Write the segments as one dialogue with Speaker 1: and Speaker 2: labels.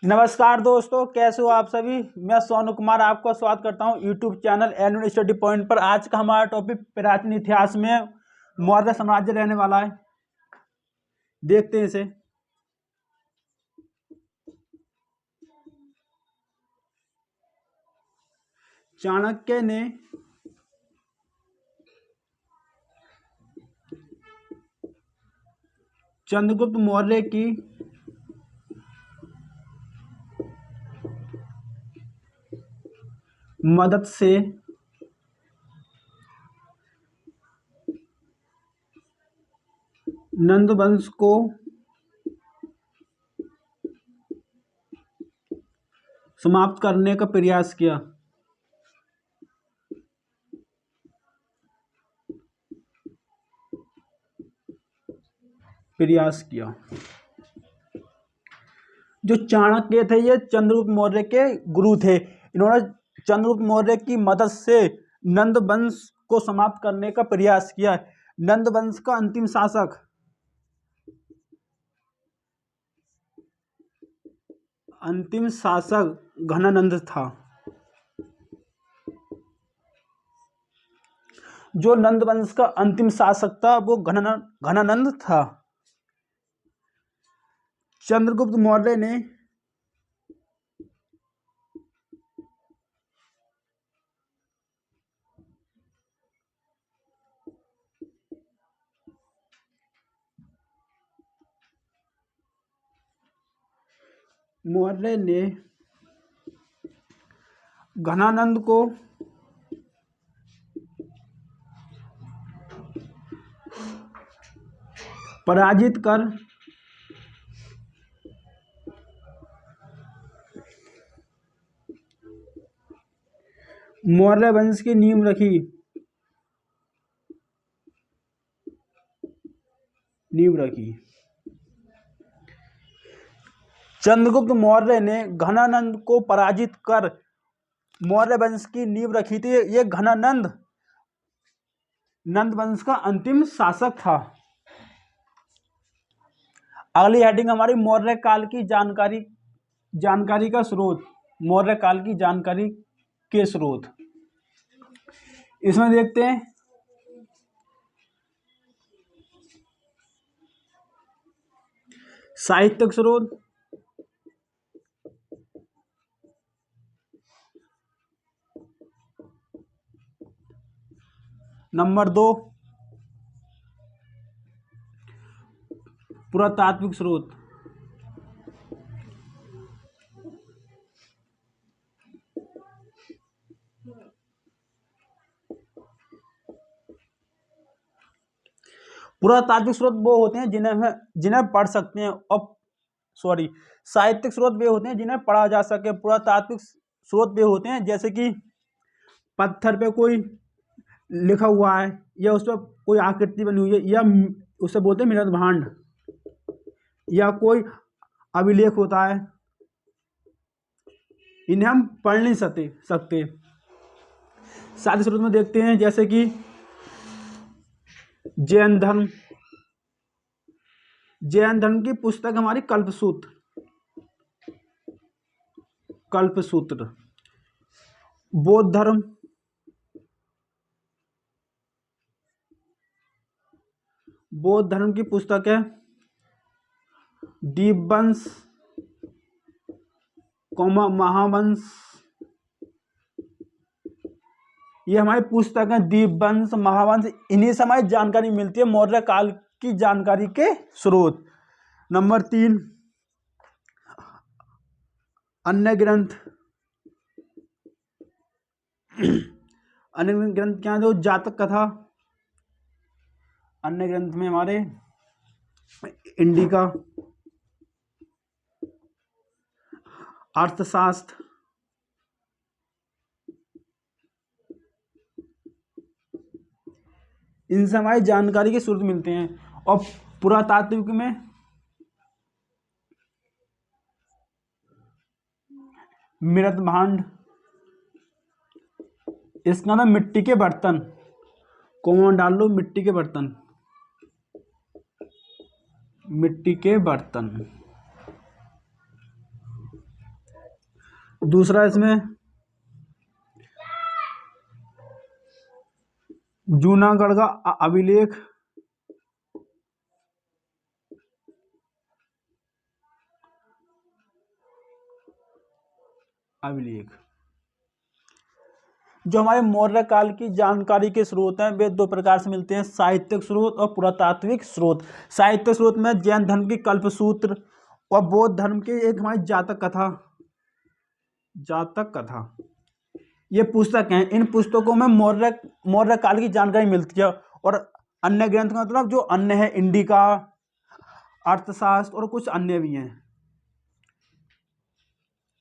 Speaker 1: नमस्कार दोस्तों, कैसे हो आप सभी। मैं सोनू कुमार आपका स्वागत करता हूं YouTube channel annual study point पर। आज का हमारा टॉपिक प्राचीन इतिहास में मौर्य साम्राज्य रहने वाला है। देखते हैं इसे। चाणक्य ने चंद्रगुप्त मौर्य की मदद से नंद वंश को समाप्त करने का प्रयास किया। जो चाणक्य थे ये चंद्रगुप्त मौर्य के गुरु थे। इन्होंने चंद्रगुप्त मौर्य की मदद से नंद वंश को समाप्त करने का प्रयास किया। नंद वंश का अंतिम शासक घनानंद था। जो नंद वंश का अंतिम शासक था वो घनानंद था। चंद्रगुप्त मौर्य ने घनानंद को पराजित कर मौर्य वंश की नींव रखी। चंद्रगुप्त मौर्य ने घनानंद को पराजित कर मौर्य वंश की नींव रखी थी। ये घनानंद नंद वंश का अंतिम शासक था। अगली हेडिंग हमारी मौर्य काल की जानकारी का स्रोत। मौर्य काल की जानकारी के स्रोत इसमें देखते हैं। साहित्यिक स्रोत, नंबर 2 पुरातात्विक स्रोत। पुरातात्विक स्रोत वो होते हैं जिन्हें पढ़ सकते हैं, और साहित्यिक स्रोत वे होते हैं जिन्हें पढ़ा जा सके। पुरातात्विक स्रोत वे होते हैं जैसे कि पत्थर पे कोई लिखा हुआ है या उस पर कोई आकृति बनी हुई है, या उसे बोलते हैं मृत भांड, या कोई अभिलेख होता है। इन्हें हम पढ़ नहीं सकते। साहित्य स्रोत में देखते हैं जैसे कि जैन धर्म की पुस्तक हमारी कल्पसूत्र। बौद्ध धर्म की पुस्तक है दीपवंश, महावंश। ये हमारी पुस्तक है दीपवंश, महावंश। इन्हीं से हमारी जानकारी मिलती है मौर्य काल की जानकारी के स्रोत। नंबर 3 अन्य ग्रंथ। अन्य ग्रंथ क्या है? जो जातक कथा। अन्य ग्रंथ में हमारे इंडिका, अर्थशास्त्र, इनसे हमारी जानकारी के स्रोत मिलते हैं। और पुरातात्विक में मृत भांड, इसका नाम मिट्टी के बर्तन। कौन डाल लो? मिट्टी के बर्तन। दूसरा इसमें जूनागढ़ का अभिलेख, जो हमारे मौर्य काल की जानकारी के स्रोत हैं वे दो प्रकार से मिलते हैं, साहित्यिक स्रोत और पुरातात्विक स्रोत। साहित्यिक स्रोत में जैन धर्म की कल्पसूत्र और बौद्ध धर्म की एक हमारी जातक कथा ये पुस्तक हैं। इन पुस्तकों में मौर्य काल की जानकारी मिलती है। और अन्य ग्रंथ का मतलब जो अन्य है, इंडिका, अर्थशास्त्र और कुछ अन्य भी हैं।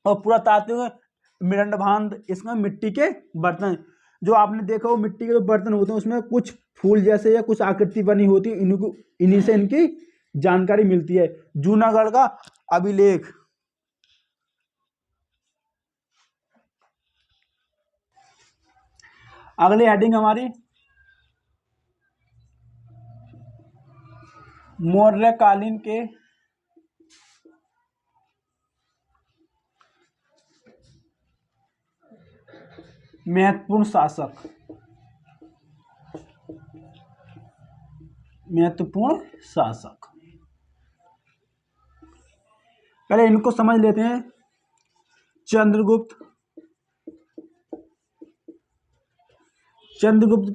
Speaker 1: और पुरातात्विक मृण्मय, इसमें मिट्टी के बर्तन, जो आपने देखा वो मिट्टी के जो बर्तन होते हैं उसमें कुछ फूल जैसे या कुछ आकृति बनी होती है, इन्हीं से इनकी जानकारी मिलती है। जूनागढ़ का अभिलेख, अगली हेडिंग हमारी मौर्यकालीन के महत्वपूर्ण शासक। पहले इनको समझ लेते हैं। चंद्रगुप्त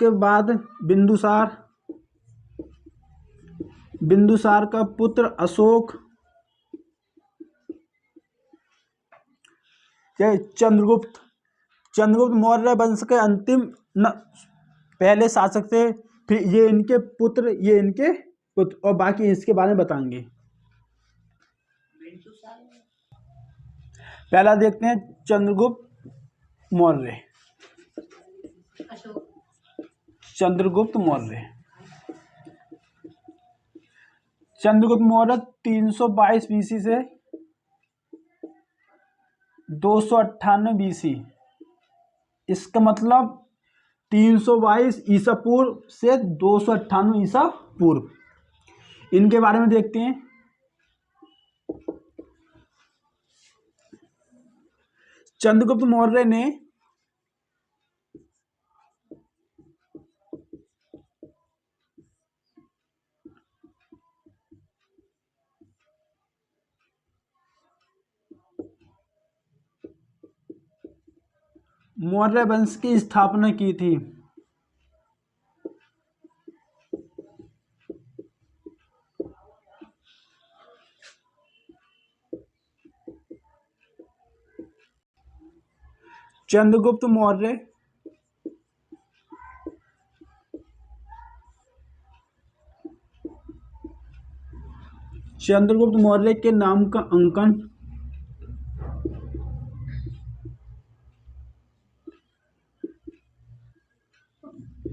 Speaker 1: के बाद बिंदुसार का पुत्र अशोक, चंद्रगुप्त मौर्य वंश के अंतिम पहले शासक थे। फिर ये इनके पुत्र और बाकी इसके बारे में बताएंगे। पहला देखते हैं चंद्रगुप्त मौर्य। चंद्रगुप्त मौर्य 322 बीसी से 298 बीसी, इसका मतलब 322 ईसा पूर्व से 298 ईसा पूर्व। इनके बारे में देखते हैं। चंद्रगुप्त मौर्य ने मौर्य वंश की स्थापना की थी। चंद्रगुप्त मौर्य के नाम का अंकन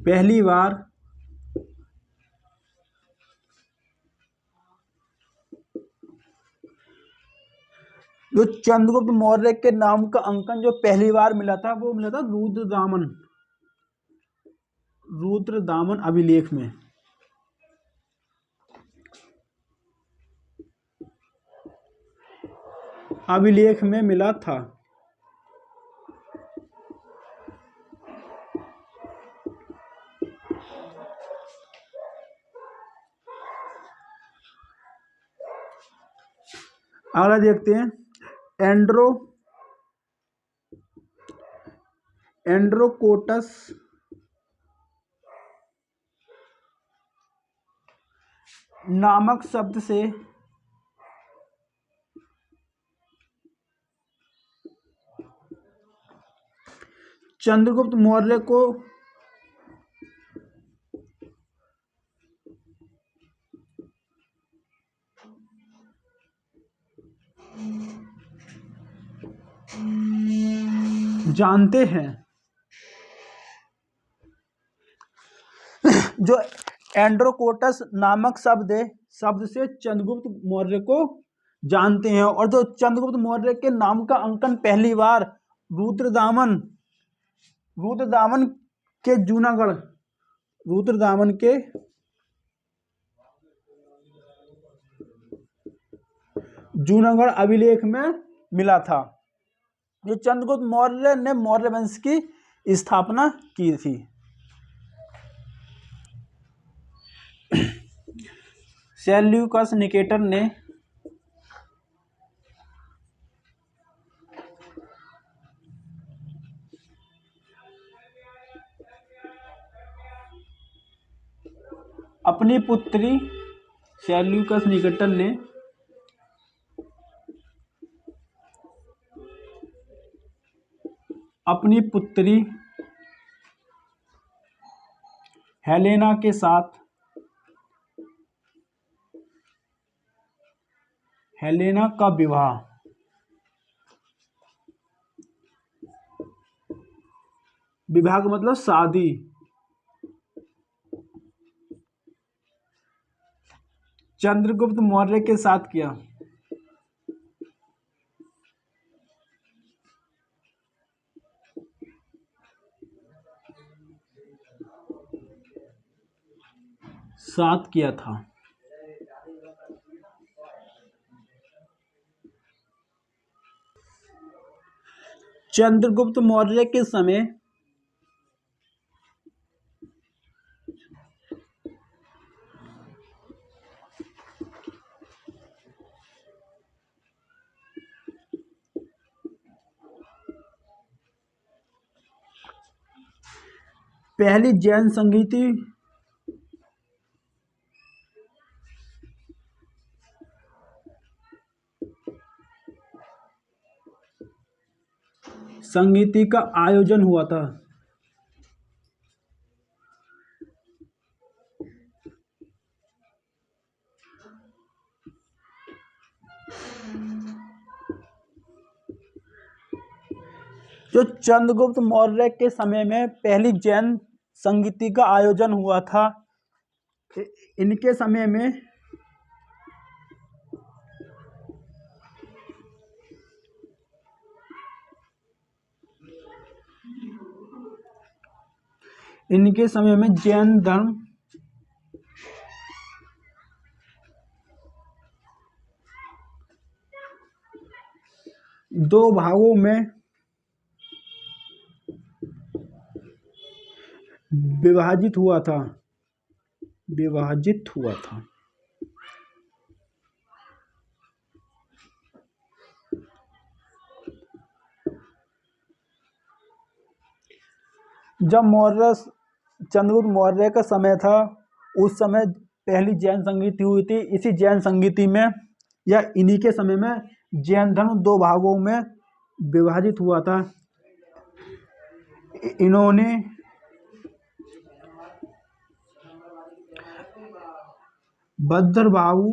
Speaker 1: पहली बार जो चंद्रगुप्त मौर्य के नाम का अंकन जो पहली बार मिला था वो मिला था रुद्रदामन अभिलेख में। मिला था। अगला देखते हैं एंड्रोकोटस नामक शब्द से चंद्रगुप्त मौर्य को जानते हैं। जो एंड्रोकोटस नामक शब्द से चंद्रगुप्त मौर्य को जानते हैं। और जो चंद्रगुप्त मौर्य के नाम का अंकन पहली बार रुद्रदामन के जूनागढ़ अभिलेख में मिला था। जो चंद्रगुप्त मौर्य ने मौर्य वंश की स्थापना की थी। सेल्यूकस निकेटर ने अपनी पुत्री सेल्यूकस निकेटर ने अपनी पुत्री हेलेना के साथ हेलेना का विवाह का मतलब शादी चंद्रगुप्त मौर्य के साथ किया। था चंद्रगुप्त मौर्य के समय पहली जैन संगीति का आयोजन हुआ था। जो चंद्रगुप्त मौर्य के समय में पहली जैन संगीति का आयोजन हुआ था, इनके समय में जैन धर्म दो भागों में विभाजित हुआ था। जब चंद्रगुप्त मौर्य का समय था, उस समय पहली जैन संगीति हुई थी। इसी जैन संगीति में या इन्हीं के समय में जैन धर्म दो भागों में विभाजित हुआ था। इन्होंने भद्रबाहु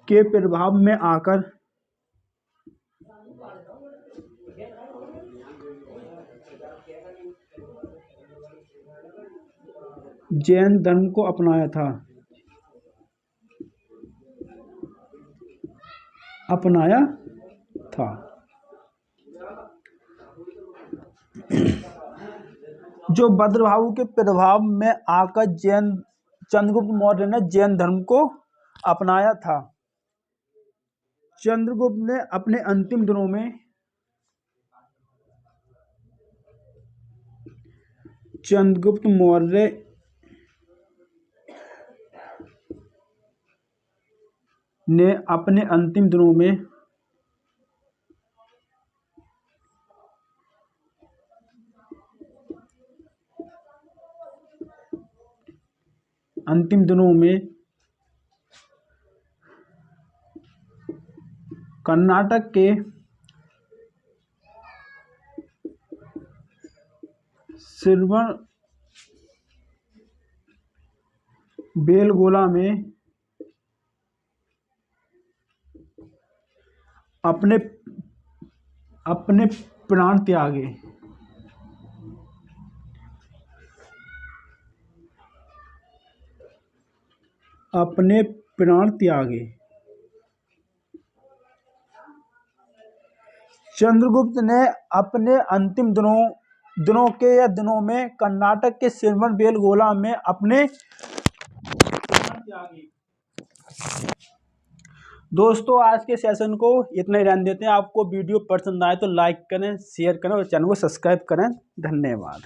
Speaker 1: के प्रभाव में आकर जैन धर्म को अपनाया था। जो भद्रबाहु के प्रभाव में आकर चंद्रगुप्त मौर्य ने जैन धर्म को अपनाया था। चंद्रगुप्त ने अपने अंतिम दिनों में चंद्रगुप्त मौर्य ने अपने अंतिम दिनों में कर्नाटक के श्रवणबेलगोला में अपने प्राण त्यागे। चंद्रगुप्त ने अपने अंतिम दिनों में कर्नाटक के श्रवणबेलगोला में अपने दोस्तों आज के सेशन को इतना ही रहने देते हैं। आपको वीडियो पसंद आए तो लाइक करें, शेयर करें और चैनल को सब्सक्राइब करें। धन्यवाद।